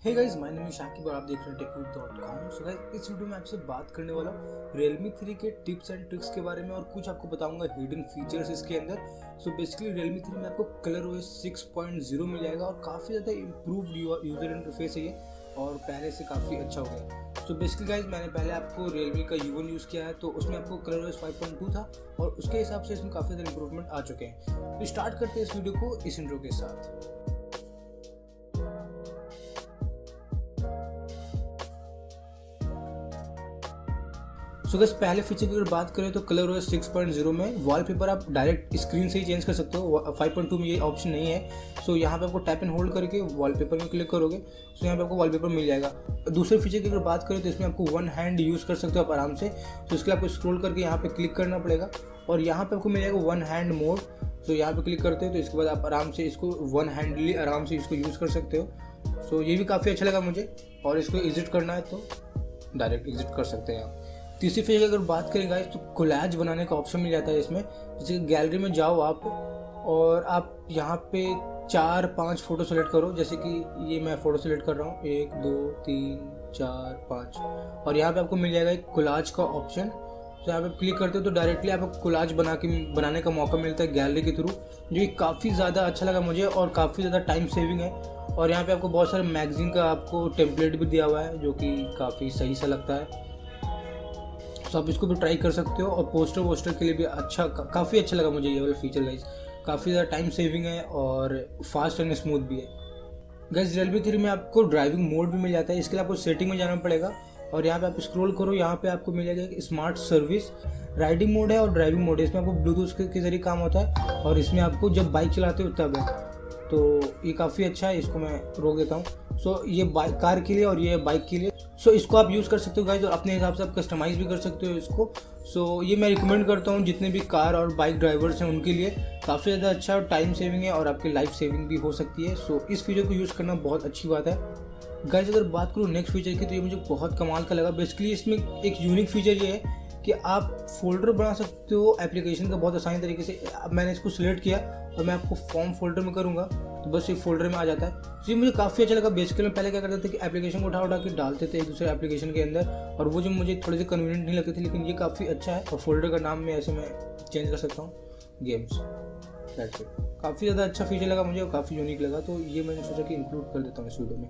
Hey guys, my name is Shakib और आप देख रहे हैं techwood.com। सो गाइस, इस वीडियो में आपसे बात करने वाला हूँ Realme 3 के टिप्स एंड ट्रिक्स के बारे में और कुछ आपको बताऊंगा हिडन फीचर्स इसके अंदर। सो बेसिकली Realme 3 में आपको ColorOS 6.0 मिल जाएगा और काफ़ी ज़्यादा इम्प्रूव्ड यूज़र इंटरफेस है ये और पहले से काफ़ी अच्छा हो गया। सो बेसिकली गाइस, मैंने पहले आपको Realme का U1 यूज़ किया है तो उसमें आपको ColorOS 5.2 था और उसके हिसाब से इसमें काफ़ी ज़्यादा इंप्रूवमेंट आ चुके हैं। तो स्टार्ट करते हैं इस वीडियो को इस इंट्रो के साथ। सो गाइस, पहले फीचर की अगर बात करें तो ColorOS 6.0 में वॉलपेपर आप डायरेक्ट स्क्रीन से ही चेंज कर सकते हो। 5.2 में ये ऑप्शन नहीं है। सो यहाँ पे आपको टैप एंड होल्ड करके वॉलपेपर में क्लिक करोगे तो यहाँ पे आपको वॉलपेपर मिल जाएगा। दूसरे फीचर की अगर बात करें तो इसमें आपको वन हैंड यूज़ कर सकते हो आप आराम से। तो इसके लिए आपको स्क्रॉल करके यहाँ पे क्लिक करना पड़ेगा और यहाँ पे आपको मिल जाएगा वन हैंड मोड। तो यहाँ पे क्लिक करते हो तो इसके बाद आप आराम से इसको वन हैंडली आराम से इसको यूज़ कर सकते हो। सो ये भी काफ़ी अच्छा लगा मुझे और इसको एग्जिट करना है तो डायरेक्ट एग्जिट कर सकते हैं आप। तीसरी फीचर अगर बात करें गाइस तो कोलैज बनाने का ऑप्शन मिल जाता है इसमें। जैसे गैलरी में जाओ आप और आप यहाँ पे 4-5 फ़ोटो सेलेक्ट करो। जैसे कि ये मैं फ़ोटो सेलेक्ट कर रहा हूँ 1 2 3 4 5 और यहाँ पे आपको मिल जाएगा एक कोलाज का ऑप्शन। तो यहाँ पे क्लिक करते हो तो डायरेक्टली आपको कोलाज बनाने का मौका मिलता है गैलरी के थ्रू, जो कि काफ़ी ज़्यादा अच्छा लगा मुझे और काफ़ी ज़्यादा टाइम सेविंग है। और यहाँ पे आपको बहुत सारे मैगजीन का आपको टेम्पलेट भी दिया हुआ है जो कि काफ़ी सही सा लगता है। तो आप इसको भी ट्राई कर सकते हो और पोस्टर के लिए भी अच्छा काफ़ी अच्छा लगा मुझे ये वाला फीचर गाइस। काफ़ी ज़्यादा टाइम सेविंग है और फास्ट एंड स्मूथ भी है गाइस। Realme 3 में आपको ड्राइविंग मोड भी मिल जाता है। इसके लिए आपको सेटिंग में जाना पड़ेगा और यहाँ पे आप स्क्रॉल करो, यहाँ पे आपको मिल जाएगा एक स्मार्ट सर्विस। राइडिंग मोड है और ड्राइविंग मोड है। इसमें आपको ब्लूटूथ के जरिए काम होता है और इसमें आपको जब बाइक चलाते हो तब है। तो ये काफ़ी अच्छा है, इसको मैं रोक देता हूँ। सो ये कार के लिए और ये बाइक के लिए। सो इसको आप यूज़ कर सकते हो गाइस और अपने हिसाब से आप कस्टमाइज़ भी कर सकते हो इसको। सो ये मैं रिकमेंड करता हूँ जितने भी कार और बाइक ड्राइवर्स हैं उनके लिए। काफ़ी ज़्यादा अच्छा और टाइम सेविंग है और आपकी लाइफ सेविंग भी हो सकती है। सो इस फीचर को यूज़ करना बहुत अच्छी बात है गाइस। अगर बात करूँ नेक्स्ट फीचर की तो ये मुझे बहुत कमाल का लगा। बेसिकली इसमें एक यूनिक फीचर ये है कि आप फोल्डर बना सकते हो एप्लीकेशन का बहुत आसानी तरीके से। अब मैंने इसको सिलेक्ट किया और मैं आपको फॉर्म फोल्डर में करूँगा तो बस ये फोल्डर में आ जाता है। तो ये मुझे काफ़ी अच्छा लगा। बेसिकली मैं पहले क्या करते थे कि एप्लीकेशन को उठा के डालते थे एक दूसरे एप्लीकेशन के अंदर और वो जो मुझे थोड़े से कन्वीनियंट नहीं लगते थे, लेकिन ये काफ़ी अच्छा है। और फोल्डर का नाम में ऐसे मैं चेंज कर सकता हूँ गेम्स। That's it. काफ़ी ज़्यादा अच्छा फीचर लगा मुझे और काफ़ी यूनिक लगा, तो ये मैंने सोचा कि इंक्लूड कर देता हूँ इस वीडियो में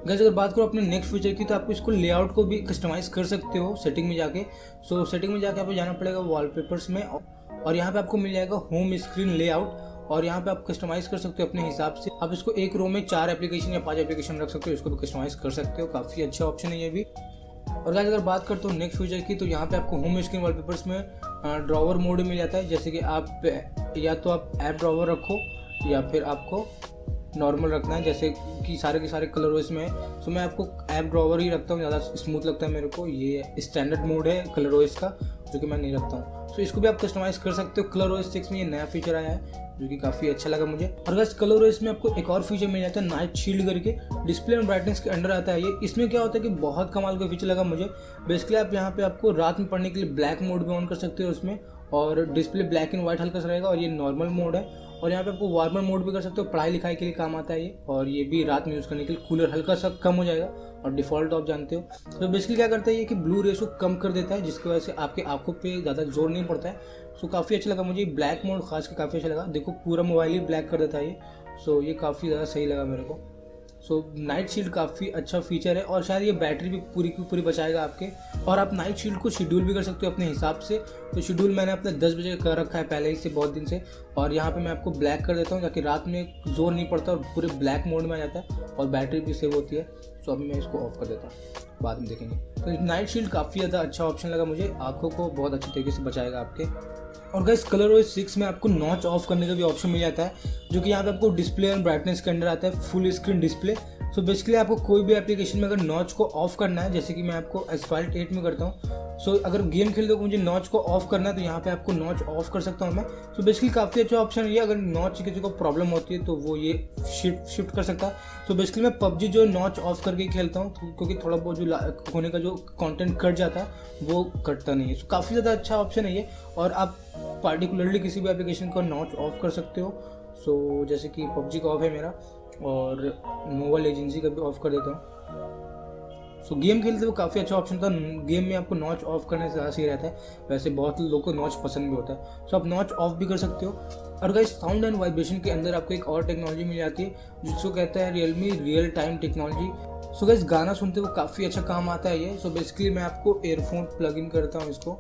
गाइस। अगर बात करो अपने नेक्स्ट फीचर की तो आपको इसको लेआउट को भी कस्टमाइज़ कर सकते हो सेटिंग में जाके। सो सेटिंग में जाके आपको जाना पड़ेगा वॉलपेपर्स में और यहाँ पे आपको मिल जाएगा होम स्क्रीन लेआउट और यहाँ पे आप कस्टमाइज़ कर सकते हो अपने हिसाब से। आप इसको एक रो में 4 एप्लीकेशन या 5 एप्लीकेशन रख सकते हो, इसको भी कस्टमाइज़ कर सकते हो। काफ़ी अच्छा ऑप्शन है ये भी। और गाइस, अगर बात करते हो नेक्स्ट फीचर की तो यहाँ पे आपको होम स्क्रीन वॉलपेपर्स में ड्रॉवर मोड मिल जाता है। जैसे कि आप या तो आप ऐप ड्रॉवर रखो या फिर आपको नॉर्मल रखना है, जैसे कि सारे के सारे ColorOS में है। सो मैं आपको ऐप ड्रॉवर ही रखता हूँ, ज़्यादा स्मूथ लगता है मेरे को। ये स्टैंडर्ड मोड है ColorOS का जो कि मैं नहीं रखता हूँ। सो इसको भी आप कस्टमाइज़ कर सकते हो। ColorOS 6 में ये नया फीचर आया है जो कि काफ़ी अच्छा लगा मुझे। और गाइस, ColorOS में आपको एक और फीचर मिल जाता है नाइट शील्ड करके, डिस्प्ले एंड ब्राइटनेस के अंडर आता है ये। इसमें क्या होता है कि बहुत कमाल का फीचर लगा मुझे। बेसिकली आप यहाँ पे आपको रात में पढ़ने के लिए ब्लैक मोड भी ऑन कर सकते हो उसमें और डिस्प्ले ब्लैक एंड व्हाइट हल्का सा रहेगा और ये नॉर्मल मोड है। और यहाँ पे आपको वार्मर मोड भी कर सकते हो, पढ़ाई लिखाई के लिए काम आता है ये। और ये भी रात में यूज़ करने के लिए कूलर हल्का सा कम हो जाएगा और डिफ़ॉल्ट आप जानते हो। तो बेसिकली क्या करता है ये कि ब्लू रेस को कम कर देता है जिसकी वजह से आपके आंखों पे ज़्यादा जोर नहीं पड़ता है। सो काफ़ी अच्छा लगा मुझे। ब्लैक मोड खास कर काफ़ी अच्छा लगा। देखो पूरा मोबाइल ही ब्लैक कर देता है ये। सो ये काफ़ी ज़्यादा सही लगा मेरे को। सो नाइट शील्ड काफ़ी अच्छा फीचर है और शायद ये बैटरी भी पूरी की पूरी बचाएगा आपके। और आप नाइट शील्ड को शेड्यूल भी कर सकते हो अपने हिसाब से। तो शेड्यूल मैंने अपने 10 बजे कर रखा है पहले ही से बहुत दिन से। और यहाँ पे मैं आपको ब्लैक कर देता हूँ ताकि रात में जोर नहीं पड़ता और पूरे ब्लैक मोड में आ जाता है और बैटरी भी सेव होती है। सो अभी मैं इसको ऑफ कर देता हूँ, बाद में देखेंगे। तो नाइट शील्ड काफ़ी ज़्यादा अच्छा ऑप्शन लगा मुझे, आँखों को बहुत अच्छे तरीके से बचाएगा आपके। और गाइस, ColorOS 6 में आपको नॉच ऑफ करने का भी ऑप्शन मिल जाता है जो कि यहाँ पे आपको डिस्प्ले एंड ब्राइटनेस के अंदर आता है, फुल स्क्रीन डिस्प्ले। सो बेसिकली आपको कोई भी एप्लीकेशन में अगर नॉच को ऑफ करना है, जैसे कि मैं आपको Asphalt 8 में करता हूँ। सो अगर गेम खेलते हो मुझे नॉच को ऑफ करना है तो यहाँ पे आपको नॉच ऑफ कर सकता हूँ मैं। सो बेसिकली काफ़ी अच्छा ऑप्शन है ये। अगर नॉच किसी को प्रॉब्लम होती है तो वो ये शिफ्ट कर सकता है। सो बेसिकली मैं PUBG जो नॉच ऑफ करके खेलता हूँ क्योंकि थोड़ा बहुत जो होने का जो कंटेंट कट जाता है वो कटता नहीं है। सो काफ़ी ज़्यादा अच्छा ऑप्शन है ये। और आप पार्टिकुलरली किसी भी एप्लीकेशन का नॉच ऑफ कर सकते हो। सो जैसे कि PUBG का ऑफ है मेरा और नोवल एजेंसी का भी ऑफ कर देता हूँ। सो गेम खेलते हुए काफ़ी अच्छा ऑप्शन था। गेम में आपको नॉच ऑफ करने से ज़्यादा सही रहता है। वैसे बहुत लोग को नॉच पसंद भी होता है, सो आप नॉच ऑफ भी कर सकते हो। और गाइस साउंड एंड वाइब्रेशन के अंदर आपको एक और टेक्नोलॉजी मिल जाती है जिसको कहता है Realme real time technology. So guys गाना सुनते हुए काफ़ी अच्छा काम आता है ये। सो बेसिकली मैं आपको एयरफोन प्लग इन करता हूँ इसको,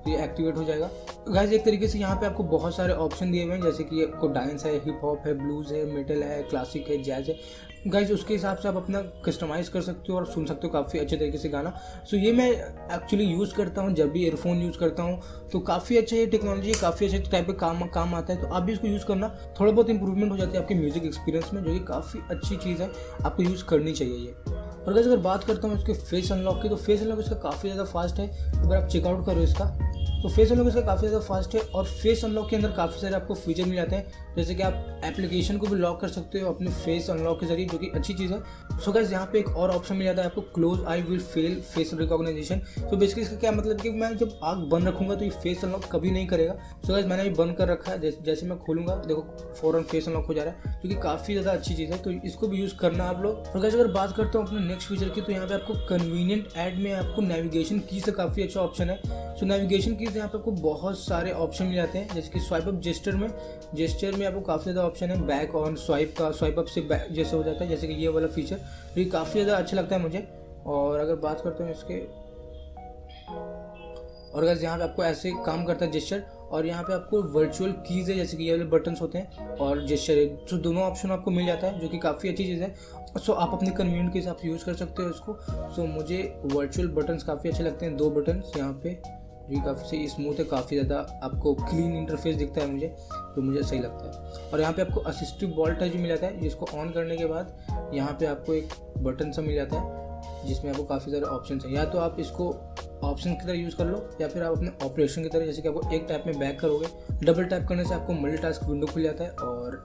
ये एक्टिवेट हो जाएगा। गाइस एक तरीके से यहाँ पे आपको बहुत सारे ऑप्शन दिए हुए हैं, जैसे कि आपको डांस है, हिप हॉप है, ब्लूज है, मेटल है, क्लासिक है, जैज है। गाइस उसके हिसाब से आप अपना कस्टमाइज़ कर सकते हो और सुन सकते हो काफ़ी अच्छे तरीके से गाना। सो ये मैं एक्चुअली यूज़ करता हूँ जब भी एयरफोन यूज़ करता हूँ, तो काफ़ी अच्छा ये टेक्नोलॉजी काफ़ी अच्छे टाइप का काम आता है। तो आप भी इसको यूज़ करना, थोड़ा बहुत इंप्रूवमेंट हो जाती है आपके म्यूजिक एक्सपीरियंस में, जो कि काफ़ी अच्छी चीज़ है, आपको यूज़ करनी चाहिए ये। और गाइस अगर बात करता हूँ इसके फेस अनलॉक की, तो फेस अनलॉक इसका काफ़ी ज़्यादा फास्ट है। अगर आप चेकआउट करो इसका, तो फेस अनलॉक इसका काफ़ी ज़्यादा फास्ट है। और फेस अनलॉक के अंदर काफ़ी सारे आपको फीचर मिल जाते हैं, जैसे कि आप एप्लीकेशन को भी लॉक कर सकते हो अपने फेस अनलॉक के जरिए, जो कि अच्छी चीज़ है। सो गाइस यहाँ पे एक और ऑप्शन मिल जाता है आपको, close eye will fail face recognition. तो बेसिकली इसका क्या मतलब कि मैं जब आँख बंद रखूंगा तो ये फेस अनलॉक कभी नहीं करेगा। सो गाइस मैंने ये बंद कर रखा है, जैसे मैं खोलूंगा देखो फौरन फेस अनलॉक हो जा रहा है, जो कि काफ़ी ज़्यादा अच्छी चीज़ है। तो इसको भी यूज़ करना आप लोग। और गाइस अगर बात करता हूँ अपने नेक्स्ट फीचर की, तो यहाँ पे आपको कन्वीनियंट ऐड में आपको नेविगेशन की से काफ़ी अच्छा ऑप्शन है। सो नेविगेशन की से यहाँ पे आपको बहुत सारे ऑप्शन मिल जाते हैं, जैसे कि स्वाइप अप जेस्चर में आपको काफ़ी ज़्यादा ऑप्शन है। बैक ऑन स्वाइप का, स्वाइप अप से बैक जैसे हो जाता है, जैसे कि ये वाला फीचर, ये काफ़ी ज़्यादा अच्छा लगता है मुझे। और अगर बात करते हैं इसके, और गाइस यहाँ पे आपको ऐसे काम करता है जेस्चर, और यहाँ पे आपको वर्चुअल कीज़ है, जैसे कि ये वाले बटन्स होते हैं और जेस्चर है, तो दोनों ऑप्शन आपको मिल जाता है, जो कि काफ़ी अच्छी चीज़ है। सो आप अपने कन्वीनियंट के हिसाब से यूज़ कर सकते हो इसको। सो मुझे वर्चुअल बटन्स काफ़ी अच्छे लगते हैं, 2 बटन्स यहाँ पे, जो काफ़ी स्मूथ है, काफ़ी ज़्यादा आपको क्लीन इंटरफेस दिखता है मुझे, जो मुझे सही लगता है। और यहाँ पे आपको असिस्टिव बॉल टच मिल जाता है, जिसको ऑन करने के बाद यहाँ पे आपको एक बटन सा मिल जाता है जिसमें आपको काफ़ी सारे ऑप्शन हैं। या तो आप इसको ऑप्शन की तरह यूज़ कर लो, या फिर आप अपने ऑपरेशन की तरह, जैसे कि आपको एक टैप में बैक करोगे, डबल टैप करने से आपको मल्टीटास्क विंडो खुल जाता है, और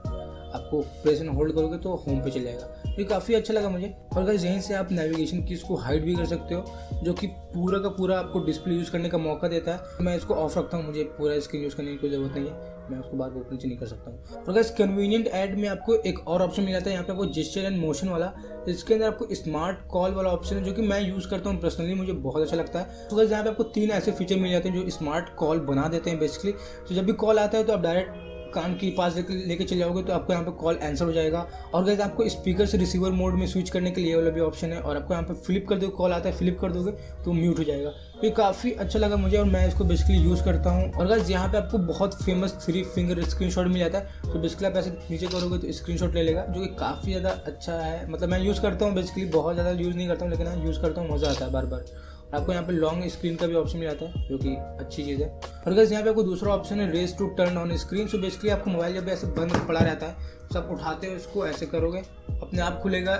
आपको प्रेस एंड होल्ड करोगे तो होम पे चल जाएगा। ये काफ़ी अच्छा लगा मुझे। और गाइस यहीं से आप नेविगेशन की इसको हाइड भी कर सकते हो, जो कि पूरा का पूरा आपको डिस्प्ले यूज़ करने का मौका देता है। मैं इसको ऑफ रखता हूँ, मुझे पूरा स्क्रीन यूज़ करने की कोई ज़रूरत नहीं है, मैं उसको बार बार नीचे नहीं कर सकता हूँ। और गाइस कन्वीनियंट ऐड में आपको एक और ऑप्शन मिल जाता है, यहाँ पे आपको जेस्चर एंड मोशन वाला। इसके अंदर आपको स्मार्ट कॉल वाला ऑप्शन है, जो कि मैं यूज़ करता हूँ पर्सनली, मुझे बहुत अच्छा लगता है। तो गाइस यहाँ पे आपको 3 ऐसे फीचर मिल जाते हैं जो स्मार्ट कॉल बना देते हैं बेसिकली। तो जब भी कॉल आता है तो आप डायरेक्ट कान के पास लेके चले जाओगे तो आपको यहाँ पे कॉल आंसर हो जाएगा। और गाइस आपको स्पीकर से रिसीवर मोड में स्विच करने के लिए वाला भी ऑप्शन है, और आपको यहाँ पे फ्लिप कर दोगे, कॉल आता है फ्लिप कर दोगे तो म्यूट हो जाएगा। ये काफ़ी अच्छा लगा मुझे और मैं इसको बेसिकली यूज़ करता हूँ। और गाइस यहाँ पे आपको बहुत फेमस 3 फिंगर स्क्रीनशॉट मिल जाता है, तो बेसिकली आप ऐसे नीचे करोगे तो स्क्रीनशॉट ले लेगा, जो कि काफ़ी ज़्यादा अच्छा है। मतलब मैं यूज़ करता हूँ, बेसिकली बहुत ज़्यादा यूज़ नहीं करता हूँ, लेकिन हाँ यूज़ करता हूँ, मज़ा आता है बार बार। आपको यहाँ पे लॉन्ग स्क्रीन का भी ऑप्शन मिल जाता है, जो कि अच्छी चीज़ है। और गाइस यहाँ पे आपको दूसरा ऑप्शन है raise to turn on screen. So basically आपको मोबाइल जब ऐसे बंद पड़ा रहता है, तो आप उठाते हो इसको, ऐसे करोगे अपने आप खुलेगा,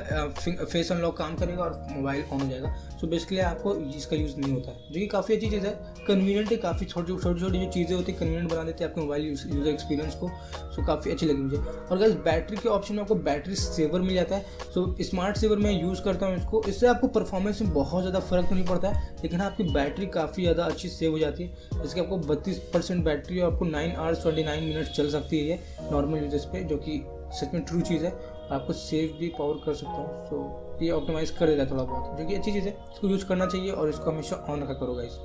फेस अनलॉक काम करेगा और मोबाइल ऑन हो जाएगा। सो बेसिकली आपको इसका यूज़ नहीं होता है, जो कि काफ़ी अच्छी चीज़ है। कन्वीनियंट है, काफ़ी छोटी छोटी जो चीज़ें होती है कन्वीनियंट बना देते हैं आपके मोबाइल यूज़र एक्सपीरियंस को। सो काफ़ी अच्छी लगी मुझे। और गाइस बैटरी के ऑप्शन में आपको बैटरी सेवर मिल जाता है। सो स्मार्ट सेवर मैं यूज़ करता हूँ इसको, इससे आपको परफॉर्मेंस में बहुत ज़्यादा फर्क तो नहीं पड़ता है, लेकिन आपकी बैटरी काफ़ी ज़्यादा अच्छी सेव हो जाती है। जैसे कि आपको 32% बैटरी और आपको 9 आवर्स 29 मिनट चल सकती है ये नॉर्मल यूजर्स पे, जो कि सच में ट्रू चीज़ है। आपको सेव भी पावर कर सकता हूँ, सो ये ऑप्टिमाइज़ कर देता है थोड़ा बहुत, जो कि अच्छी चीज़ है। इसको यूज़ करना चाहिए और इसको हमेशा ऑन रखा करो गाइस।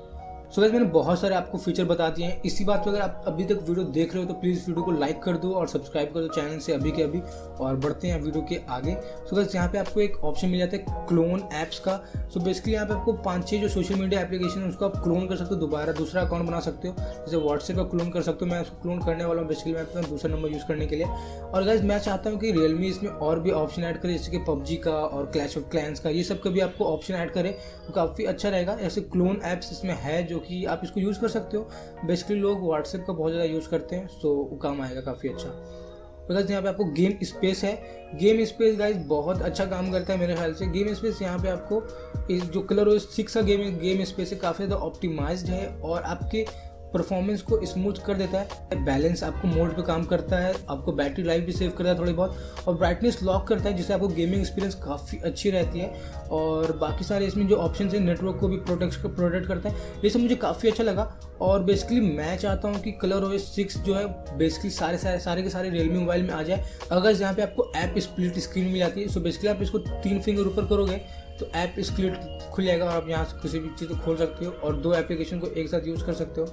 सो गाइस मैंने बहुत सारे आपको फीचर बता दिए हैं। इसी बात पे अगर आप अभी तक वीडियो देख रहे हो तो प्लीज़ वीडियो को लाइक कर दो और सब्सक्राइब कर दो चैनल से अभी के अभी, और बढ़ते हैं वीडियो के आगे। सो गाइस यहाँ पे आपको एक ऑप्शन मिल जाता है क्लोन ऐप्स का। सो बेसिकली यहाँ पे आपको 5-6 जो सोशल मीडिया एप्लीकेशन है उसको आप क्लोन कर सकते हो, दोबारा दूसरा अकाउंट बना सकते हो। जैसे व्हाट्सएप का क्लोन कर सकते हो, मैं उसको क्लोन करने वाला हूँ बेसिकली, मैं अपना दूसरा नंबर यूज़ करने के लिए। और गाइस मैं चाहता हूँ कि रियलमी इसमें और भी ऑप्शन ऐड करे, जैसे कि पबजी का और क्लैश ऑफ क्लैंस का, ये सब का भी आपको ऑप्शन ऐड करे तो काफ़ी अच्छा रहेगा। ऐसे क्लोन ऐप्स इसमें है जो कि आप इसको यूज़ कर सकते हो। बेसिकली लोग व्हाट्सएप का बहुत ज़्यादा यूज़ करते हैं, सो वो काम आएगा काफ़ी अच्छा। प्लस यहाँ पे आपको गेम स्पेस है। गेम स्पेस गाइस बहुत अच्छा काम करता है मेरे ख्याल से। गेम स्पेस यहाँ पे आपको जो ColorOS 6 का गेम स्पेस है काफ़ी ज़्यादा ऑप्टिमाइज्ड है और आपके परफॉर्मेंस को स्मूथ कर देता है, बैलेंस आपको मोड पे काम करता है, आपको बैटरी लाइफ भी सेव करता है थोड़ी बहुत, और ब्राइटनेस लॉक करता है जिससे आपको गेमिंग एक्सपीरियंस काफ़ी अच्छी रहती है। और बाकी सारे इसमें जो ऑप्शन है, नेटवर्क को भी प्रोटेक्ट करता है, ये सब मुझे काफ़ी अच्छा लगा। और बेसिकली मैं चाहता हूँ कि ColorOS 6 जो है बेसिकली सारे के सारे रियलमी मोबाइल में आ जाए। अगर यहाँ पे आपको ऐप स्प्लिट स्क्रीन मिल जाती है, सो बेसिकली आप इसको 3 फिंगर ऊपर करोगे तो ऐप स्प्लिट खुल जाएगा और आप यहाँ से किसी भी चीज़ को खोल सकते हो और 2 एप्लीकेशन को एक साथ यूज़ कर सकते हो।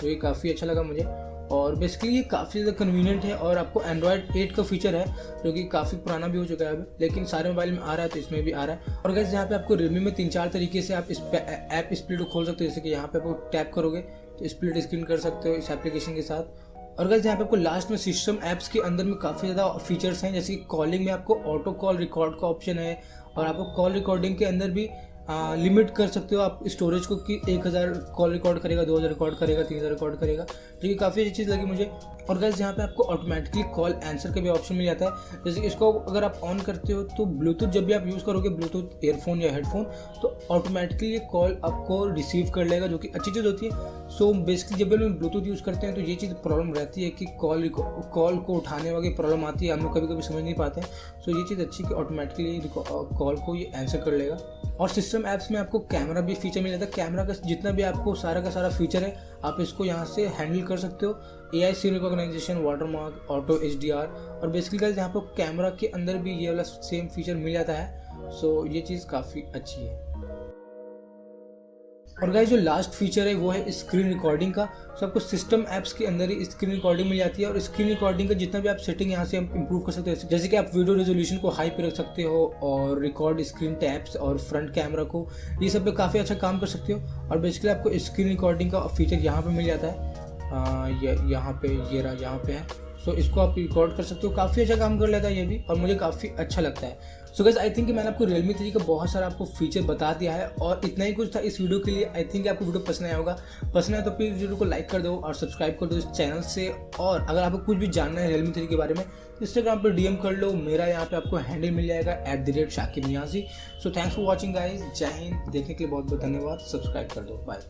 तो ये काफ़ी अच्छा लगा मुझे, और बेसिकली ये काफ़ी ज़्यादा कन्वीनियंट है। और आपको Android 8 का फीचर है जो कि काफ़ी पुराना भी हो चुका है अभी, लेकिन सारे मोबाइल में आ रहा है तो इसमें भी आ रहा है। और गाइस यहाँ पे आपको रियलमी में 3-4 तरीके से आप इस ऐप स्प्लिट को खोल सकते हो। जैसे कि यहाँ पे आपको टैप करोगे तो स्प्लिट स्क्रीन कर सकते हो इस एप्लीकेशन के साथ। और गाइस यहाँ पे आपको लास्ट में सिस्टम ऐप्स के अंदर में काफ़ी ज़्यादा फीचर्स हैं, जैसे कि कॉलिंग में आपको ऑटो कॉल रिकॉर्ड का ऑप्शन है, और आपको कॉल रिकॉर्डिंग के अंदर भी लिमिट कर सकते हो आप स्टोरेज को कि 1000 कॉल रिकॉर्ड करेगा, 2000 रिकॉर्ड करेगा, 3000 रिकॉर्ड करेगा, जो कि काफ़ी अच्छी चीज़ लगी मुझे। और गाइस यहाँ पे आपको ऑटोमेटिकली कॉल आंसर का भी ऑप्शन मिल जाता है। जैसे इसको अगर आप ऑन करते हो तो ब्लूटूथ जब भी आप यूज़ करोगे, ब्लूटूथ ईयरफोन या हेडफोन, तो ऑटोमेटिकली ये कॉल आपको रिसीव कर लेगा, जो कि अच्छी चीज़ होती है। सो बेसिकली जब भी हम ब्लूटूथ यूज़ करते हैं तो ये चीज़ प्रॉब्लम रहती है कि कॉल को उठाने वाली प्रॉब्लम आती है, हम लोग कभी कभी समझ नहीं पाते हैं। सो ये चीज़ अच्छी कि ऑटोमेटिकली कॉल को ये आंसर कर लेगा। और सिस्टम ऐप्स में आपको कैमरा भी फीचर मिल जाता है। कैमरा का जितना भी आपको सारा का सारा फीचर है आप इसको यहाँ से हैंडल कर सकते हो। AI scene recognition, watermark, auto HDR, और बेसिकली गाइस यहाँ पर कैमरा के अंदर भी ये वाला सेम फीचर मिल जाता है। सो ये चीज़ काफ़ी अच्छी है। और गाइस जो लास्ट फीचर है वो है स्क्रीन रिकॉर्डिंग का। सो आपको सिस्टम ऐप्स के अंदर ही स्क्रीन रिकॉर्डिंग मिल जाती है, और स्क्रीन रिकॉर्डिंग का जितना भी आप सेटिंग यहाँ से इंप्रूव कर सकते हो, जैसे कि आप वीडियो रेजोल्यूशन को हाई पे रख सकते हो, और रिकॉर्ड स्क्रीन टैप्स और फ्रंट कैमरा को, ये सब पे काफ़ी अच्छा काम कर सकते हो। और बेसिकली आपको स्क्रीन रिकॉर्डिंग का फीचर यहाँ पे मिल जाता है, यहाँ पे है। सो इसको आप रिकॉर्ड कर सकते हो, काफ़ी अच्छा काम कर लेता है ये भी, और मुझे काफ़ी अच्छा लगता है। सो गाइस आई थिंक मैंने आपको रियलमी 3 का बहुत सारा आपको फीचर बता दिया है, और इतना ही कुछ था इस वीडियो के लिए। आई थिंक आपको वीडियो पसंद आया होगा। पसंद आया तो प्लीज़ वीडियो को लाइक कर दो और सब्सक्राइब कर दो इस चैनल से। और अगर आपको कुछ भी जानना है रियलमी 3 के बारे में तो इंस्टाग्राम पर DM कर लो, मेरा यहाँ पे आपको हैंडल मिल जाएगा @Shakib Niazi. So thanks for watching guys, जय हिंद। देखने के लिए बहुत बहुत धन्यवाद। सब्सक्राइब कर दो, बाय।